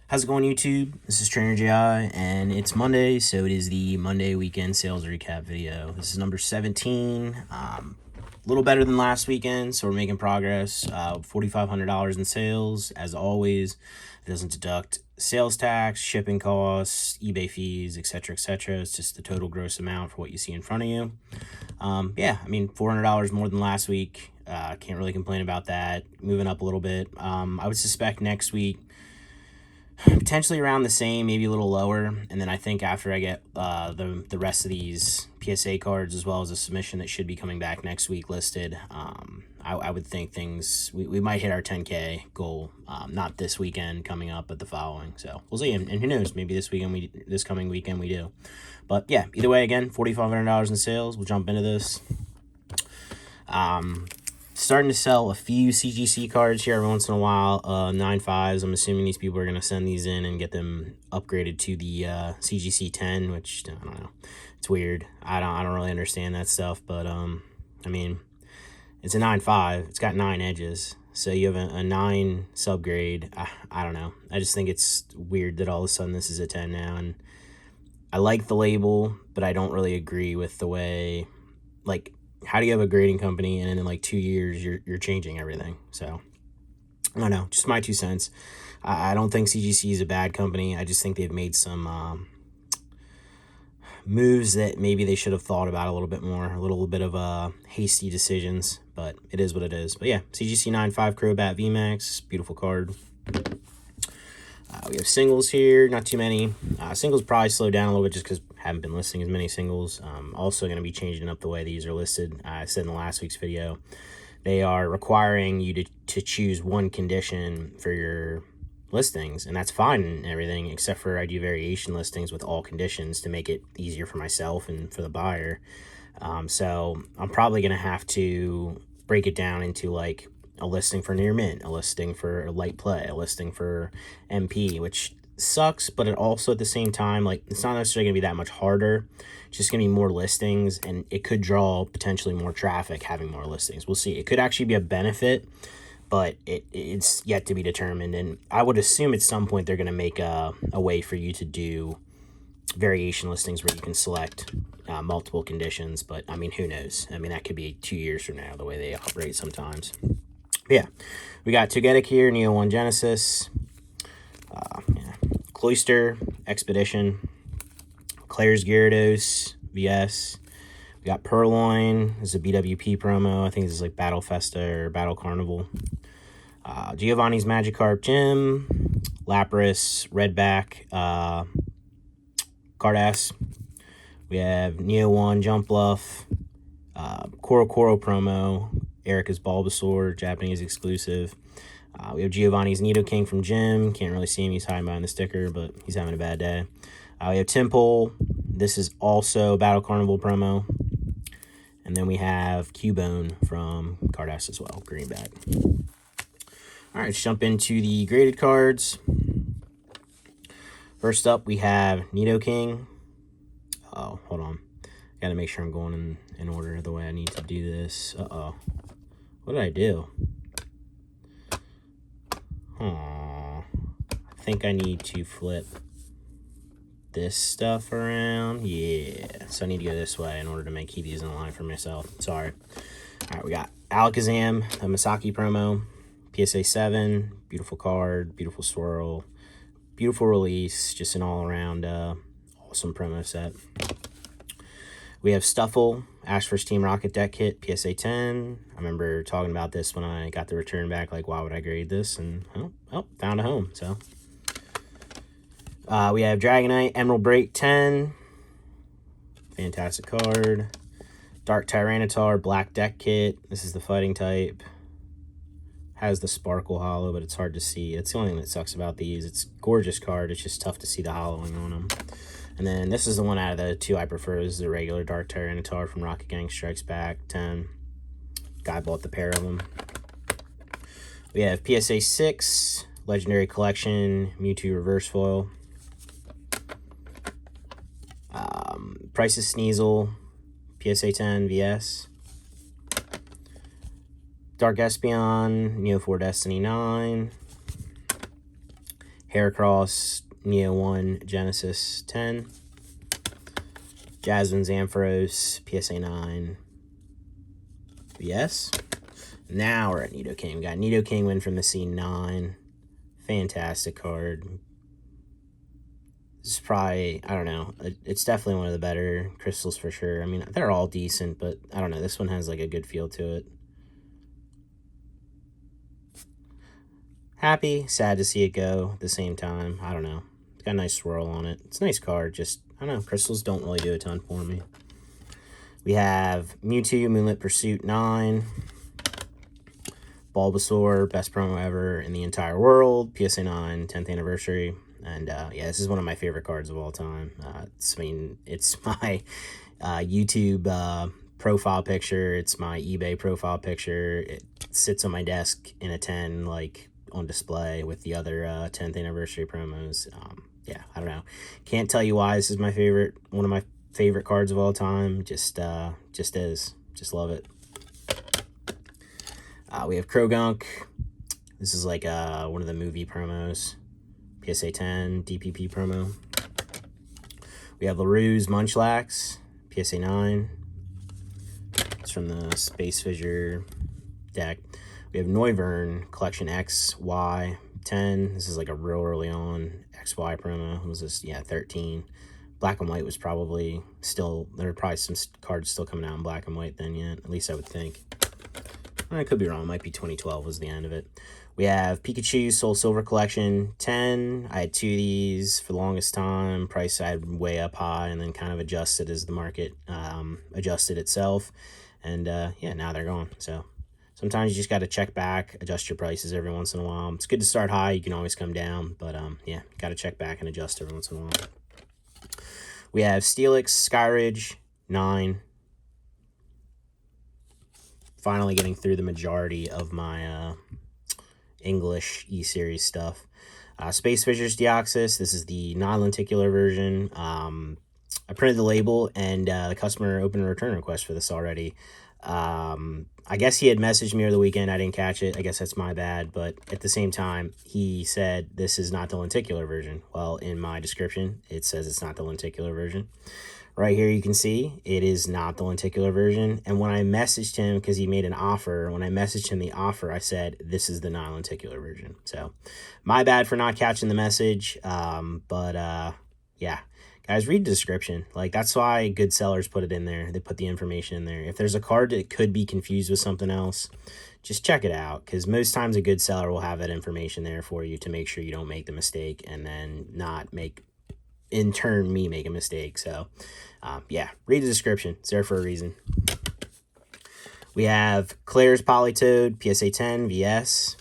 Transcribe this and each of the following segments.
How's it going, YouTube? This is Trainer JI, and it's Monday, so it is the Monday weekend sales recap video. This is number 17. A little better than last weekend, so we're making progress. $4,500 in sales. As always, it doesn't deduct sales tax, shipping costs, eBay fees, etc., etc. It's just the total gross amount for what you see in front of you. Yeah, I mean, $400 more than last week. Can't really complain about that. Moving up a little bit. I would suspect next week, potentially around the same, maybe a little lower, and then I think after I get the rest of these PSA cards, as well as a submission that should be coming back next week listed, I would think we might hit our 10K goal, not this weekend coming up, but the following. So we'll see, and who knows, maybe this coming weekend we do. But yeah, either way, again, $4,500 in sales. We'll jump into this. Starting to sell a few CGC cards here every once in a while. 9.5s. I'm assuming these people are going to send these in and get them upgraded to the CGC 10, which I don't know. It's weird. I don't really understand that stuff, but I mean, it's a 9.5. It's got 9 edges, so you have a 9 subgrade. I don't know. I just think it's weird that all of a sudden this is a 10 now, and I like the label, but I don't really agree with the way, like, how do you have a grading company and in like 2 years you're changing everything? So I don't know, just my 2 cents. I don't think CGC is a bad company. I just think they've made some moves that maybe they should have thought about a little bit more, a little bit of hasty decisions, but it is what it is. But yeah, CGC 9.5 Crobat VMAX, beautiful card. We have singles here, not too many. Singles probably slowed down a little bit just because I haven't been listing as many singles. Also going to be changing up the way these are listed. I said in the last week's video, they are requiring you to choose one condition for your listings, and that's fine and everything, except for I do variation listings with all conditions to make it easier for myself and for the buyer. So I'm probably going to have to break it down into like a listing for near mint, a listing for light play, a listing for MP, which sucks, but it also at the same time, like, it's not necessarily gonna be that much harder. It's just gonna be more listings, and it could draw potentially more traffic having more listings. We'll see. It could actually be a benefit, but it's yet to be determined, and I would assume at some point they're gonna make a way for you to do variation listings where you can select multiple conditions, but I mean, who knows? I mean, that could be 2 years from now, the way they operate sometimes. Yeah, we got Togetic here, Neo 1 Genesis, Cloyster, Expedition, Claire's Gyarados, VS. We got Purloin, this is a BWP promo. I think this is like Battle Festa or Battle Carnival. Giovanni's Magikarp Gym, Lapras, Redback, Cardass. We have Neo 1 Jump Bluff, Koro promo, Erica's Bulbasaur, Japanese exclusive. We have Giovanni's Nidoking from Gym. Can't really see him. He's hiding behind the sticker, but he's having a bad day. We have Temple. This is also Battle Carnival promo. And then we have Cubone from Cardass as well, greenback. All right, let's jump into the graded cards. First up, we have Nidoking. Oh, hold on. Got to make sure I'm going in order the way I need to do this. Uh-oh. What did I do? I think I need to flip this stuff around. Yeah, so I need to go this way in order to keep these in line for myself. Sorry. All right, we got Alakazam, a Masaki promo, PSA 7, beautiful card, beautiful swirl, beautiful release, just an all-around awesome promo set. We have Stuffle, Ash vs. Team Rocket deck kit, PSA 10. I remember talking about this when I got the return back, like, why would I grade this? And, oh, found a home, so. We have Dragonite, Emerald Break 10. Fantastic card. Dark Tyranitar, Black deck kit. This is the fighting type. Has the sparkle hollow, but it's hard to see. It's the only thing that sucks about these. It's a gorgeous card. It's just tough to see the hollowing on them. And then this is the one out of the 2 I prefer. This is the regular Dark Tyranitar from Rocket Gang Strikes Back, 10. Guy bought the pair of them. We have PSA 6, Legendary Collection, Mewtwo Reverse Foil. Price's Sneasel, PSA 10, VS. Dark Espeon, Neo 4 Destiny 9. Heracross, Neo 1, Genesis 10. Jasmine's Ampharos, PSA 9, VS. Now we're at Nidoking. We got Nidoking win from the C9. Fantastic card. This is probably, I don't know, it's definitely one of the better crystals for sure. I mean, they're all decent, but I don't know, this one has like a good feel to it. Happy, sad to see it go at the same time. I don't know. It's got a nice swirl on it. It's a nice card, just, I don't know, crystals don't really do a ton for me. We have Mewtwo, Moonlit Pursuit 9. Bulbasaur, best promo ever in the entire world. PSA 9, 10th anniversary. And yeah, this is one of my favorite cards of all time. It's my YouTube profile picture. It's my eBay profile picture. It sits on my desk in a 10, like on display with the other 10th anniversary promos. Yeah, I don't know. Can't tell you why this is my favorite. One of my favorite cards of all time. Just is. Just love it. We have Krogunk. This is like one of the movie promos. PSA 10 DPP promo. We have LaRue's Munchlax, PSA 9. It's from the Space Fissure deck. We have Noivern Collection X, Y, 10. This is like a real early on XY promo. It was this, yeah, 13. Black and white was probably still, there are probably some cards still coming out in black and white then yet. At least I would think. I could be wrong. It might be 2012 was the end of it. We have Pikachu Soul Silver Collection 10. I had 2 of these for the longest time. Price I had way up high and then kind of adjusted as the market adjusted itself. And yeah, now they're gone. So sometimes you just got to check back, adjust your prices every once in a while. It's good to start high. You can always come down. But yeah, got to check back and adjust every once in a while. We have Steelix Skyridge 9. Finally getting through the majority of my English E-Series stuff. Space Fissures Deoxys. This is the non-lenticular version. I printed the label, and the customer opened a return request for this already. I guess he had messaged me over the weekend. I didn't catch it. I guess that's my bad. But at the same time, he said this is not the lenticular version. Well, in my description, it says it's not the lenticular version. Right here you can see it is not the lenticular version. And when I messaged him, because he made an offer, when I messaged him the offer, I said, this is the non-lenticular version. So my bad for not catching the message. Yeah, guys, read the description. Like, that's why good sellers put it in there. They put the information in there. If there's a card that could be confused with something else, just check it out. Because most times a good seller will have that information there for you to make sure you don't make the mistake and then not make, in turn, me make a mistake. So yeah, read the description. It's there for a reason. We have Claire's Politoed, PSA 10, VS.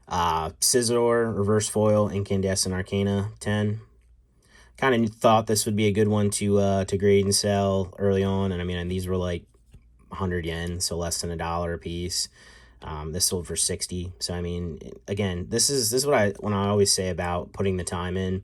Scizor, Reverse Foil, Incandescent Arcana, 10. Kind of thought this would be a good one to grade and sell early on. And I mean, these were like 100 yen, so less than $1 a piece. This sold for 60. So I mean, again, this is what I always say about putting the time in.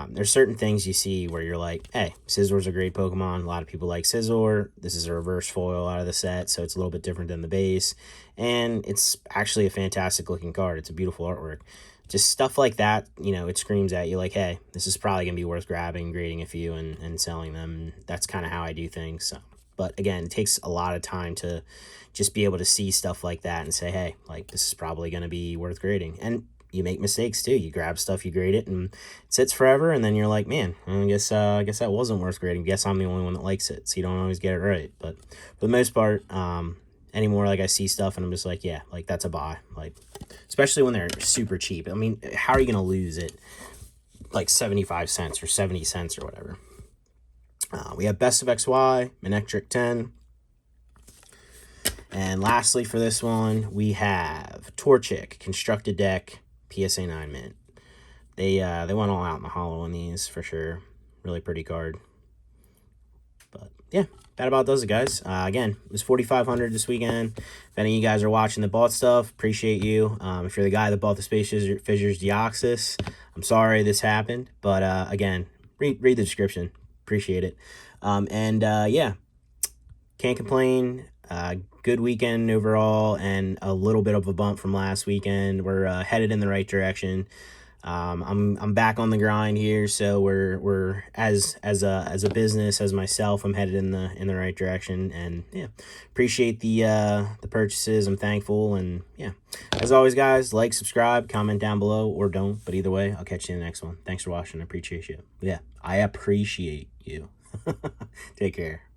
There's certain things you see where you're like, hey, Scizor's a great Pokemon. A lot of people like Scizor. This is a reverse foil out of the set, so it's a little bit different than the base. And it's actually a fantastic looking card. It's a beautiful artwork. Just stuff like that, you know, it screams at you like, hey, this is probably going to be worth grabbing, grading a few, and selling them. That's kind of how I do things. So. But again, it takes a lot of time to just be able to see stuff like that and say, hey, like, this is probably going to be worth grading. And you make mistakes too. You grab stuff, you grade it, and it sits forever, and then you're like, man, I guess that wasn't worth grading. Guess I'm the only one that likes it, so you don't always get it right. But for the most part, anymore, like, I see stuff and I'm just like, yeah, like, that's a buy. Like, especially when they're super cheap. I mean, how are you gonna lose it like 75 cents or 70 cents or whatever? We have Best of XY, Manectric 10. And lastly for this one, we have Torchic, Constructed Deck, PSA 9 mint. They went all out in the hollow on these for sure. Really pretty card. But yeah, that about does it, guys. Again, it was 4,500 this weekend. If any of you guys are watching that bought stuff, appreciate you. If you're the guy that bought the Space Fissures Deoxys, I'm sorry this happened. But again, read the description. Appreciate it. Yeah, can't complain. good weekend overall, and a little bit of a bump from last weekend. We're headed in the right direction. I'm back on the grind here, so we're as a business, as myself, I'm headed in the right direction, and yeah, appreciate the purchases. I'm thankful, and yeah, as always, guys, like, subscribe, comment down below, or don't, but either way, I'll catch you in the next one. Thanks for watching. I appreciate you. Yeah, I appreciate you. Take care.